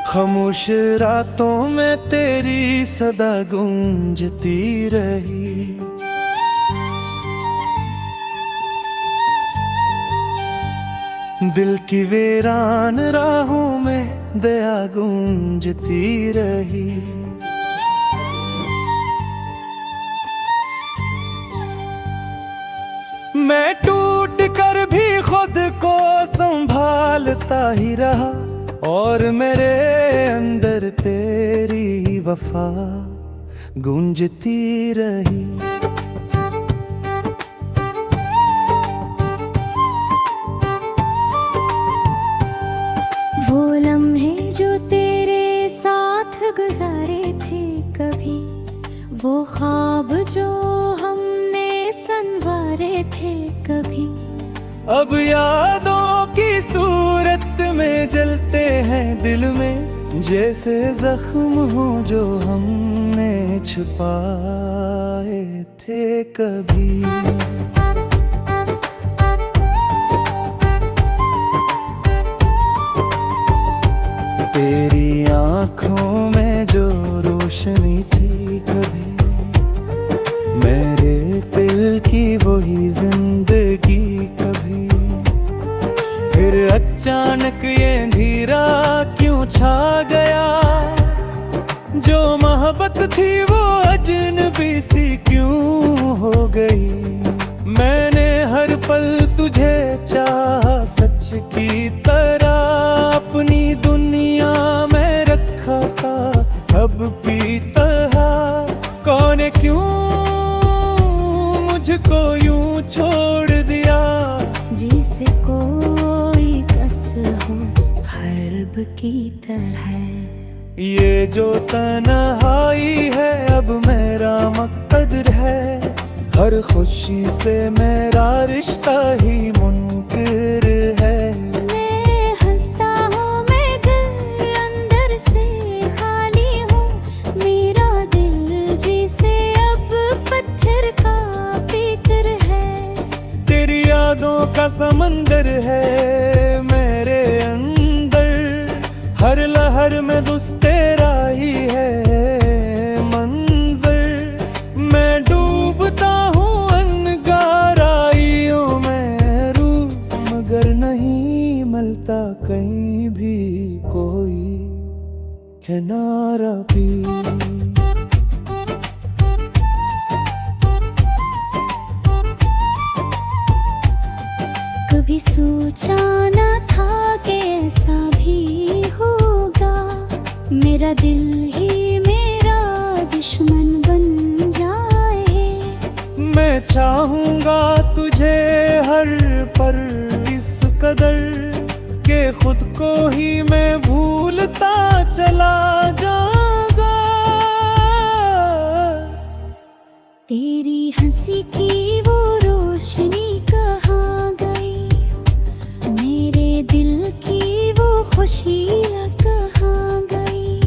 खामोश रातों में तेरी सदा गूंजती रही। दिल की वीरान राहों में दया गूंजती रही। मैं टूट कर भी खुद को संभालता ही रहा, और मेरे अंदर तेरी वफा गूंजती रही। वो लम्हे जो तेरे साथ गुजारे थे कभी, वो ख्वाब जो हमने संवारे थे कभी, अब यादों की सूरत में जलते हैं दिल में, जैसे जख्म हो जो हमने छुपाए थे कभी। तेरी आँखों में जो रोशनी थी कभी, मेरे दिल की वही जिंदगी कभी, फिर अचानक ये अंधेरा क्यों छा गया। जो मोहब्बत थी वो अजनबी सी क्यों हो गई। मैंने हर पल तुझे चाहा सच की तरह, अपनी दुनिया में रखा था अब भी तरह। कौन है क्यों मुझको यूं छोड़ दिया, जिसे कोई कस हो हर्ब की तरह। ये जो तन्हाई है अब मेरा मकदर है, हर खुशी से मेरा रिश्ता ही मुनकिर है। मैं हंसता हूँ मगर अंदर से खाली हूँ, मेरा दिल जिसे अब पत्थर का पीकर है। तेरी यादों का समंदर है मेरे अंदर, हर लहर में दुस तेरा ही है मंजर। मैं डूबता हूँ अनगहराइयों में रोज, मगर नहीं मिलता कहीं भी कोई किनारा भी। कभी सोचा न था कि ऐसा भी होगा, मेरा दिल ही मेरा दुश्मन बन जाए। मैं चाहूँगा तुझे हर पर इस कदर, के खुद को ही मैं भूलता चला जाऊँगा। तेरी हंसी की वो रोशनी कहाँ गई, मेरे दिल की वो खुशी कहाँ गई।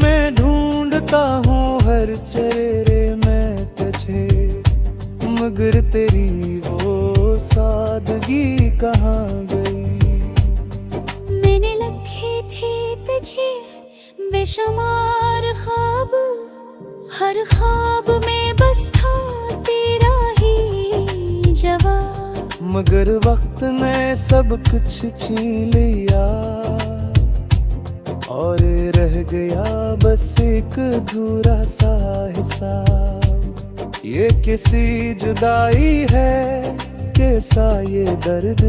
मैं ढूंढता हूँ हर चेहरे में तुझे, मगर तेरी वो सादगी कहाँ गई। मैंने लखे थे तुझे बेशुमार ख्वाब, हर ख्वाब में बस था तेरा ही जवाब। मगर वक्त ने सब कुछ छीन लिया, और रह गया बस एक अधूरा सा हिसाब। ये किसी जुदाई है कैसा ये दर्द,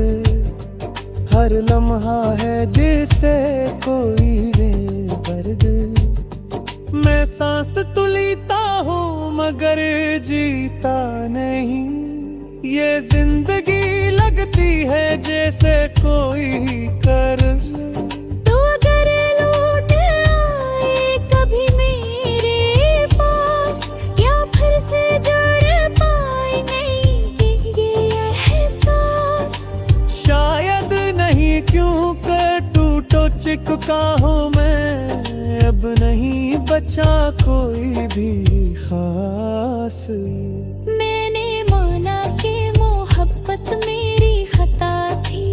हर लम्हा है जैसे कोई बेदर्द। मैं सांस तो लेता हूँ मगर जीता नहीं, ये जिंदगी लगती है जैसे कोई कर्ज। तो अगर लौट आए कभी मेरे पास, या फिर से जुड़ पाएंगे ये एहसास। शायद नहीं क्यों कर टूटो चिपका हूँ मैं, अब नहीं बचा कोई भी खास। मैंने माना कि मोहब्बत मेरी खता थी,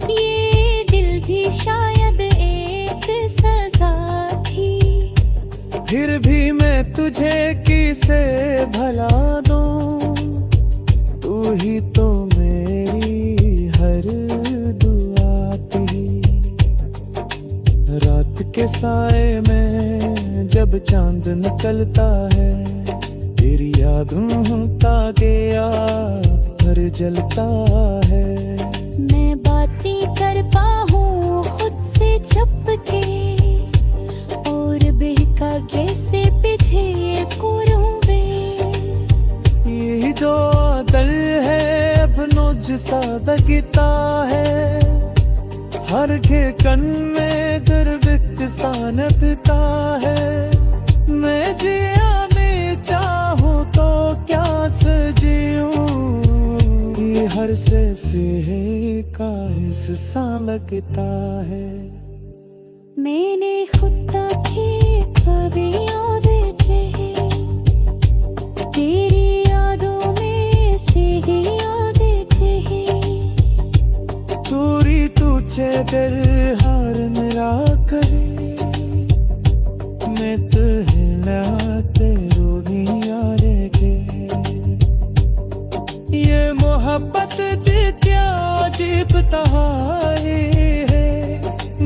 ये दिल भी शायद एक फिर भी मैं तुझे किसे भला दूं, तू ही तो मेरी हर दुआ थी। रात के साए में जब चांद निकलता है, तेरी यादों का गया पर जलता है। मैं बातें कर पाऊँ खुद से छुप के, और बहका कैसे पीछे कुरूंबे। यही जो दिल है अपनों जैसा दगता है, हर कन में दुर्भिक्ष सा नपता है। मैं जिया में चाहूँ तो क्या सजियूं, ये हर से का हिस्सा लगता है। मैंने खुद की कभी यादें कही, तेरी यादों में से ही यादें कही। चोरी तुझे दिल हार मेरा करे, मैं तुहलाते रोगिया रे के। ये मोहब्बत दित्या अजीब तहारी है,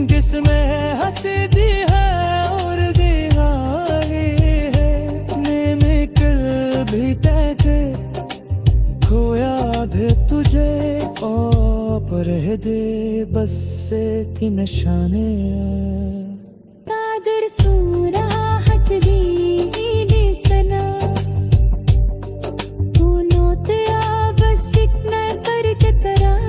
जिसमें हंसदी है और दिहारी है। मैंने कल भी तैके खोया दे तुझे, और दे बस से की निशाने। कादर सूरा हट दी सना, तू नोत आ बस एक नजर के तरह।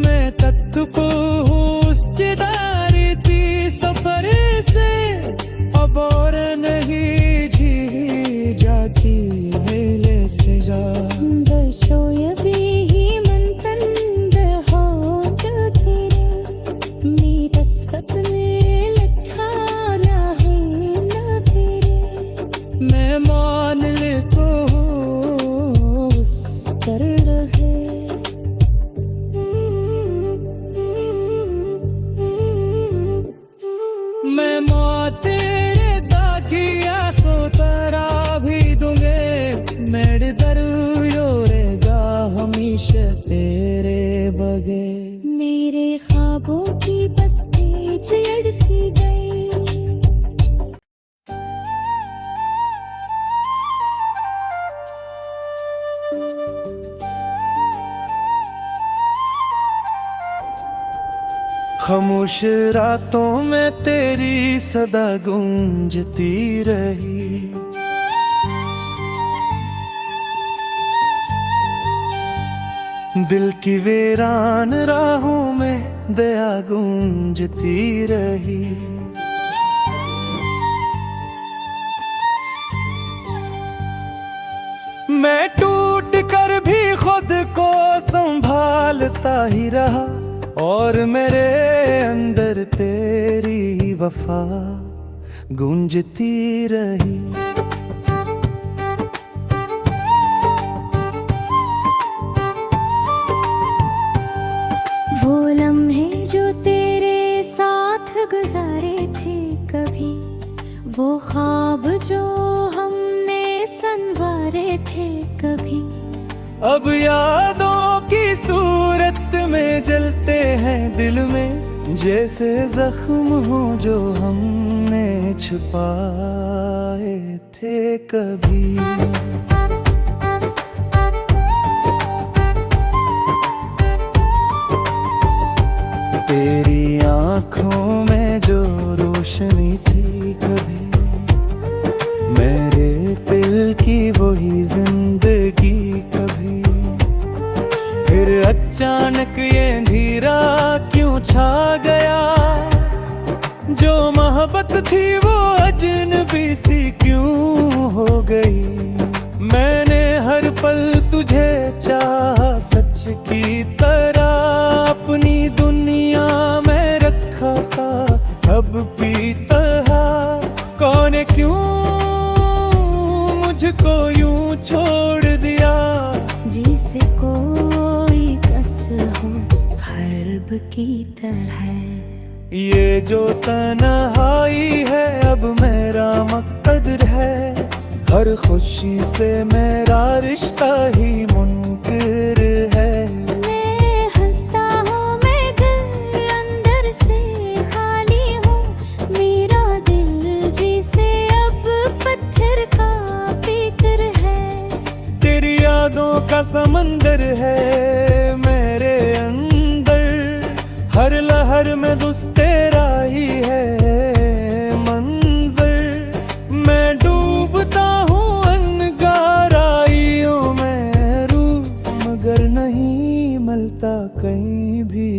मैं तत्व को उस चिदारी थी सफर से, अब और नहीं जी जाती मेले से जा। दशोयबी मैं मान ले तो कर रहे। मैं मौत तेरे दाखिया सो तरा भी दूंगे, मेरे दर योरेगा हमेशा तेरे बगे। मेरे ख्वाबों की बस्ती चिड़ सी गई। खामोश रातों में तेरी सदा गूंजती रही, दिल की वीरान राहों में दया गूंजती रही। मैं टूट कर भी खुद को संभालता ही रहा, और मेरे अंदर तेरी वफा गूंजती रही। वो लम्हे जो तेरे साथ गुजारे थे कभी, वो ख्वाब जो हमने संवारे थे कभी, अब यादों की सूरत में जलते हैं दिल में, जैसे जख्म हो जो हमने छुपाए थे कभी। तेरी आँखों में जो रोशनी थी कभी, मेरे दिल की वही जिंदगी कभी, फिर अचानक ये अंधेरा क्यों छा गया। जो मोहब्बत थी वो अजनबी सी क्यों हो गई। मैंने हर पल तुझे चाहा सच की तरह, अपनी दुनिया में रखा था अब भी तरह। कौन क्यों मुझको यूं छोड़ दिया, जिसे कोई कस हो हर्ब की तरह। ये जो तन्हाई है अब मेरा मकदर है, हर खुशी से मेरा रिश्ता ही मुनकिर है। मैं हंसता हूँ मगर अंदर से खाली हूँ, मेरा दिल जिसे अब पत्थर का पीकर है। तेरी यादों का समंदर है मेरे अंदर, हर लहर में दुस तेरा ही है मंजर। मैं डूबता हूँ अनगाराइयों में रोज, मगर नहीं मिलता कहीं भी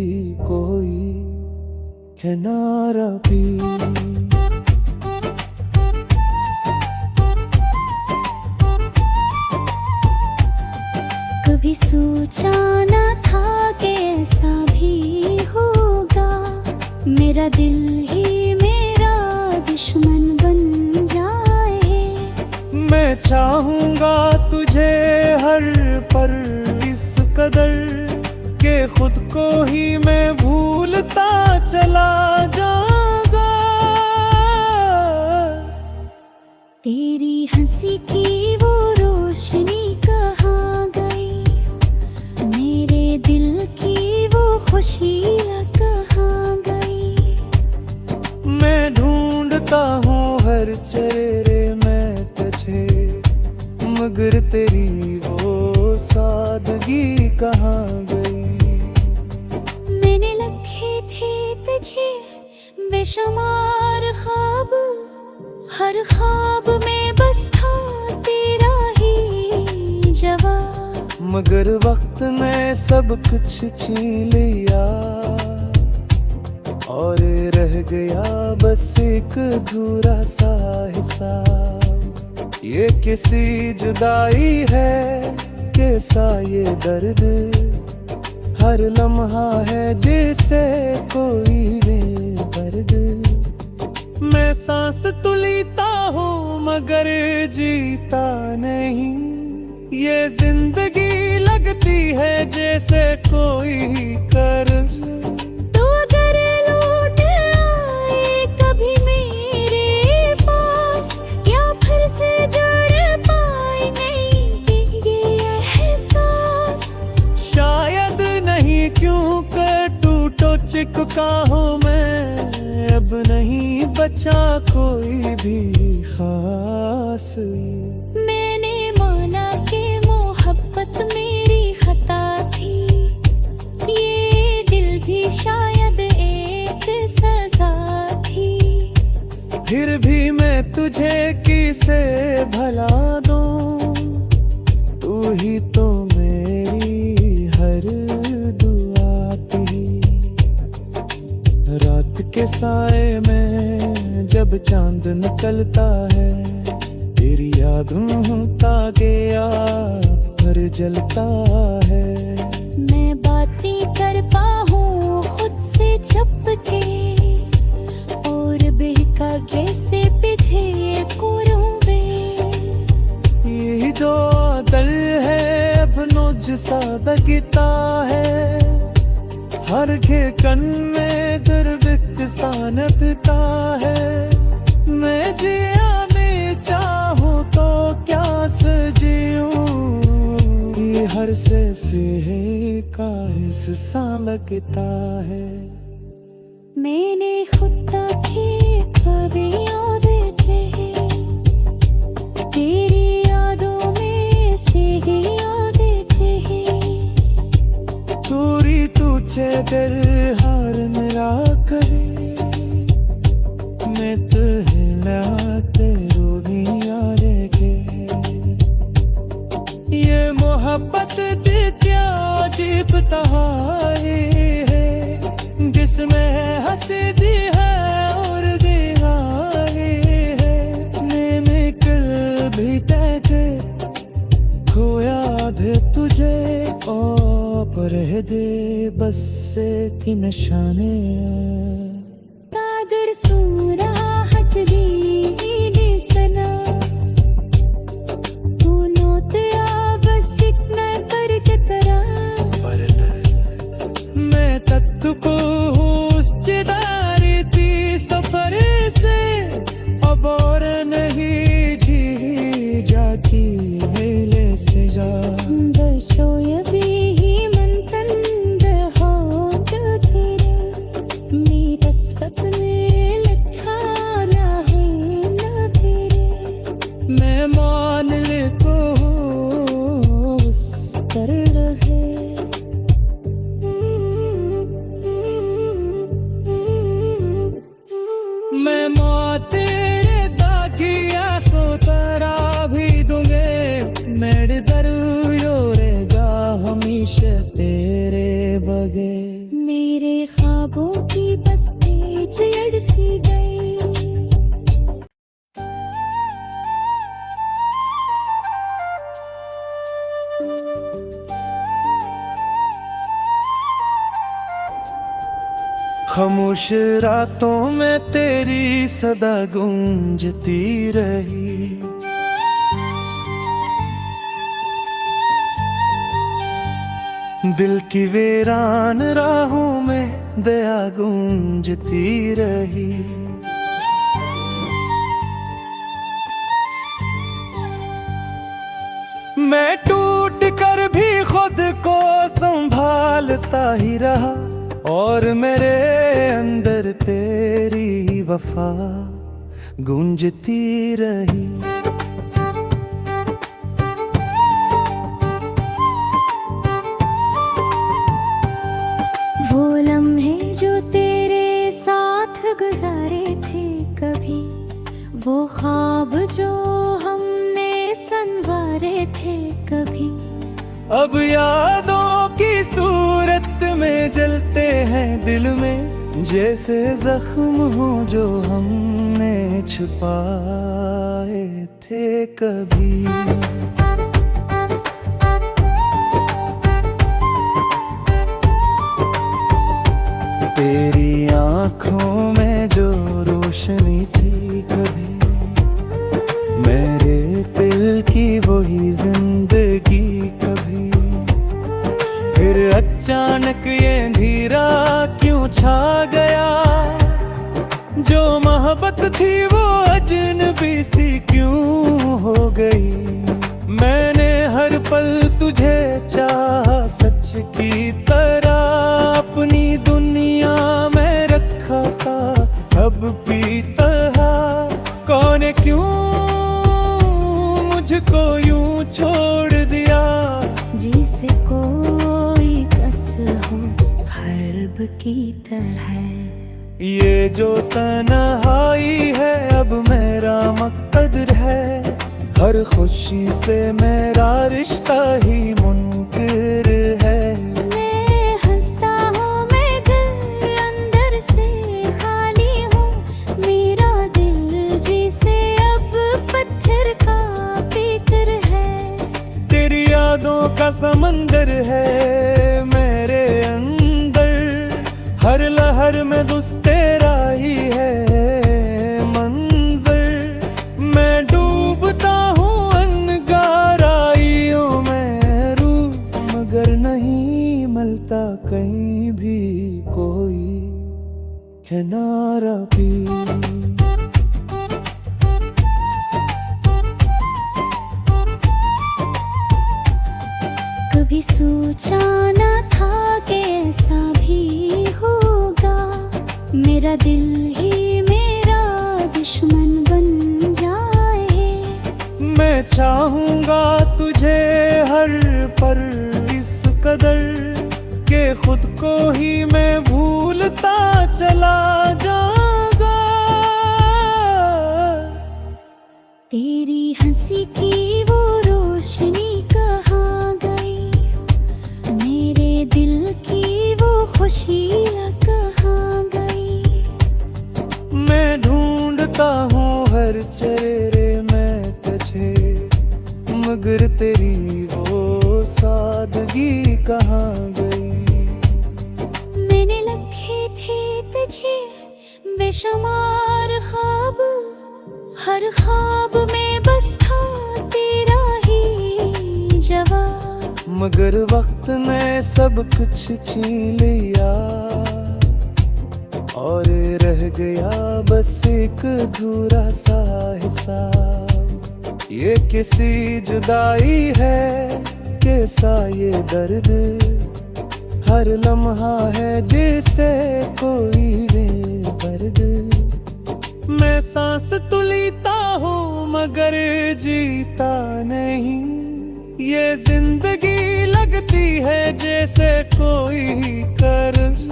कोई किनारा भी। कभी सोचा न था कि ऐसा भी होगा, मेरा दिल ही मेरा दुश्मन बन जाए। मैं चाहूंगा तुझे हर पल इस कदर के खुद को ही मैं भूलता चला जाऊंगा। तेरी हंसी की वो रोशनी कहाँ गई, मेरे दिल की वो खुशी कहाँ गई। मैं ढूंढता हूँ हर चेहरे में तुझे, मगर तेरी वो सादगी कहाँ गई। मैंने लिखे थे तुझे बेशुमार ख्वाब, हर ख्वाब में बस था तेरा ही जवाब। मगर वक्त ने सब कुछ छीन लिया और रह गया बस एक अधूरा सा हिसाब। ये किसी जुदाई है कैसा ये दर्द, हर लम्हा है जैसे कोई बेदर्द। मैं सांस तो लेता हूँ मगर जीता नहीं, ये जिंदगी लगती है जैसे कोई कर्ज। तो अगर लौट आए कभी मेरे पास, या फिर से जुड़ पाएंगे ये एहसास। शायद नहीं क्यों कर टूटो चिपका हूँ मैं, अब नहीं बचा कोई भी खास। मैंने माना कि मोहब्बत मेरी खता थी, ये दिल भी शायद एक सजा थी। फिर भी मैं तुझे किसे भला दूं, तू ही तो मेरी हर दुआ थी। रात के साए में जब चांद निकलता है, तेरी यादों का गया पर जलता है। मैं बातें कर पाऊँ खुद से छुप के, और बहका कैसे पीछे कोरूंबे। यही जो दिल है अपनों जैसा दगता है, हर कन में दुर्भिक्ष सा नपता है। मैं जिया में चाहूँ तो क्या सजियूं, ये हर से का हिस्सा लगता है। मैंने खुद के कभी याद थे, तेरी यादों में से ही याद थे। चोरी तुझे दर हार मेरा करे, मैं तुझे रोगियारे के। ये मोहब्बत दी क्या अजीब तहारी है, जिसमें हंसी दी है और दीवारी है। मैंने कल भी तक खोया दे तुझे, और रह दे बस से थी निशाने। कादर सूरा हक दी सना, तू नोत आ बस इतना करके करा। मैं तत्व को उस चिदारी नहीं जी जाती मेले से जा बशोय भी मंतन हो जो तेरे मेरा सपने लिखा है ना तेरे मैं मान ले को कर रहे मैं माँ तेरे दागिया सो तरा भी दूंगे मेरे दर योरेगा हमेशा तेरे बगे मेरे ख्वाबों की बस्ती चिड़ सी गई खामोश रातों में तेरी सदा गूंजती रही दिल की वीरान राहों में दया गूंजती रही मैं टूट कर भी खुद को संभालता ही रहा और मेरे अंदर तेरी वफा गूंजती रही वो लम्हे जो तेरे साथ गुजारे थे कभी वो ख्वाब जो हमने संवारे थे कभी अब यादों की सूरत में जलते हैं दिल में जैसे जख्म हो जो हमने छुपाए थे कभी तेरी आंखों में जो रोशनी थी कभी मेरे दिल की वही जिंदगी कभी फिर अचानक ये अंधेरा क्यों छा गया जो मोहब्बत थी वो अजनबी सी क्यों हो गई मैंने हर पल तुझे चाहा सच की तरह अपनी दुनिया में रखा था अब भी तरह कौन क्यों मुझको यूं छोड़ दिया जिसे कोई कस हो हर्ब की तरह ये जो तन्हाई है अब मेरा मकदर है हर खुशी से मेरा रिश्ता ही मुनकिर है मैं हंसता हूँ मैं दिल अंदर से खाली हूँ मेरा दिल जिसे अब पत्थर का फिक्र है तेरी यादों का समंदर है मेरे अंदर हर लहर में दुस तेरा ही है मंजर मैं डूबता हूँ अनगाराइयों में रूज मगर नहीं मिलता कहीं भी कोई किनारा भी कभी सोचा न था कि ऐसा भी होगा मेरा दिल ही मेरा दुश्मन बन जाए मैं चाहूंगा तुझे हर पर इस कदर के खुद को ही मैं भूलता चला जाऊंगा तेरी हंसी की वो रोशनी कहाँ गई मेरे दिल की वो खुशी कहाँ गई मैं ढूंढता हूँ हर चेहरे में तुझे मगर तेरी वो सादगी कहाँ गई मैंने लखे थे तुझे बेशुमार ख्वाब हर ख्वाब में बस था तेरा ही जवाब मगर वक्त ने सब कुछ छीन लिया और रह गया बस एक अधूरा सा हिस्सा ये किसी जुदाई है कैसा ये दर्द, हर लम्हा है जैसे कोई बेदर्द। मैं सांस तो लेता हूँ मगर जीता नहीं, ये जिंदगी लगती है जैसे कोई कर्ज।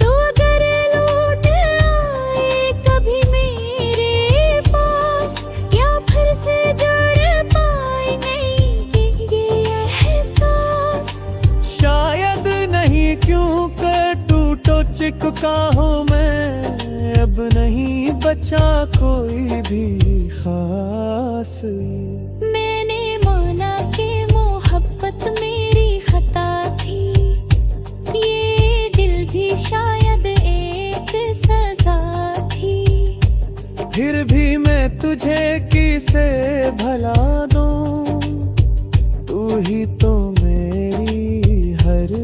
तो अगर लौट आए कभी मेरे पास, या फिर से जुड़ पाए नहीं कि ये एहसास। शायद नहीं क्यों कर टूटो चिपका हूँ मैं, अब नहीं बचा कोई भी खास। मैंने माना कि मोहब्बत मेरी खता थी, ये दिल भी शायद एक सजा थी। फिर भी मैं तुझे किसे भला दूं, तू ही तो मेरी हर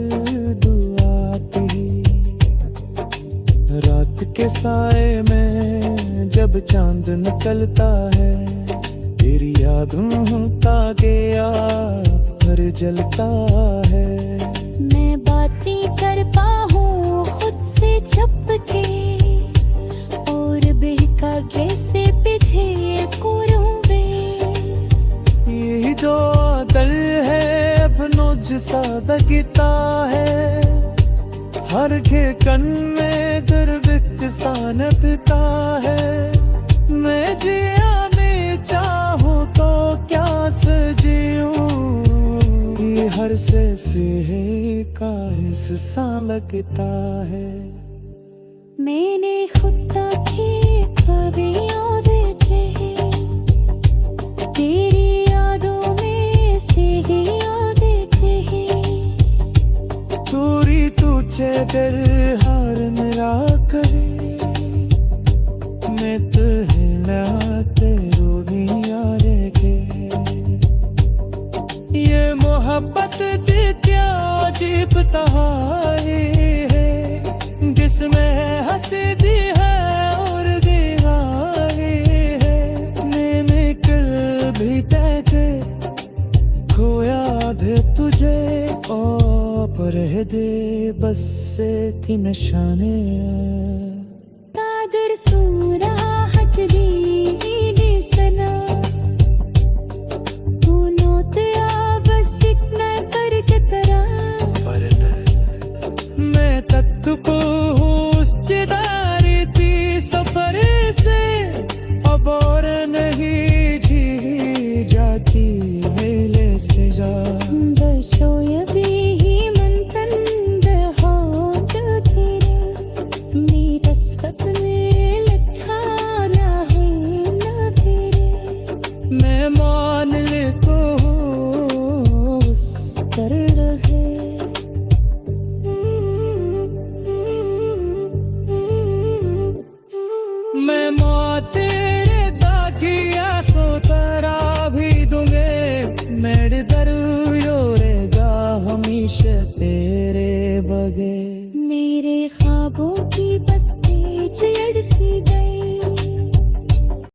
दुआ थी। रात के साए में जब चांद निकलता है, तेरी यादों का गया पर जलता है। मैं बातें कर पाऊँ खुद से छुप के, और बहका कैसे पीछे कुरूबे। यही जो दिल है अपनों जैसा दगता है, हर कन में दुर्भिक्ष सा नपता है। मैं जिया में चाहूँ तो क्या सजियूं, ये हर से का हिस्सा लगता है। मैंने खुदा की कभी याद रहे, तेरी यादों में से ही याद रहे। चोरी तुझे दर हार मेरा करे, मैं तुझे ना तेरो यार के। ये मोहब्बत दित्या अजीब तहारे है, जिसमें हंसदी है और दीवारे है। मैंने कल भी देखे खोया दे तुझे, और दे बस से थी निशाने। कादर सूरा हट दी सना, तू नोत आ बस इतना करके करा। मैं तत्व को उस चिदारी थी सफर से, अब और नहीं